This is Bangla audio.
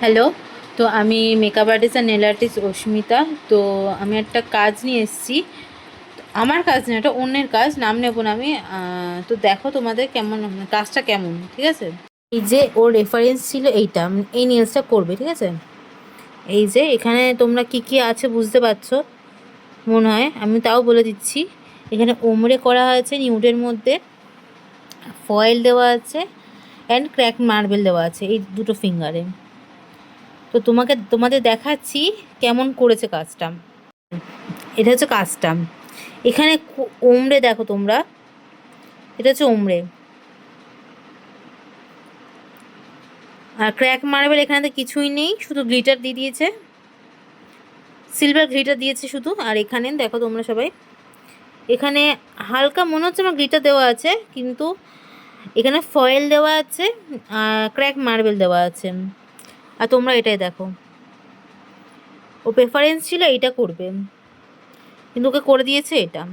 হ্যালো। তো আমি মেকআপ আর্টিস্ট আর নেল আর্টিস্ট অস্মিতা। তো আমি একটা কাজ নিয়ে এসেছি। আমার কাজ না, এটা অন্যের কাজ, নাম নেব না আমি। তো দেখো তোমাদের কেমন কাজটা কেমন, ঠিক আছে? এই যে ওর রেফারেন্স ছিল এইটা, এই নেলসটা করবে, ঠিক আছে? এই যে এখানে তোমরা কি কি আছে বুঝতে পারছো মনে হয়, আমি তাও বলে দিচ্ছি। এখানে ওমরে করা হয়েছে নিউডের মধ্যে, ফয়েল দেওয়া আছে অ্যান্ড ক্র্যাক মার্বেল দেওয়া আছে এই দুটো ফিঙ্গারে। তো তোমাদের দেখাচ্ছি কেমন করেছে কাজটা। এটা হচ্ছে কাজটা। এখানে ওমরে দেখো তোমরা, এটা হচ্ছে ওমরে। আর ক্র্যাক মার্বেল এখানে তো কিছুই নেই, শুধু গ্লিটার দিয়ে দিয়েছে, সিলভার গ্লিটার দিয়েছে শুধু। আর এখানে দেখো তোমরা সবাই, এখানে হালকা মনে হচ্ছে আমার গ্লিটার দেওয়া আছে, কিন্তু এখানে ফয়েল দেওয়া আছে, ক্র্যাক মার্বেল দেওয়া আছে। আর তোমরা এটাই দেখো, ও প্রেফারেন্স ছিল এইটা করবে, কিন্তু ওকে করে দিয়েছে এটা।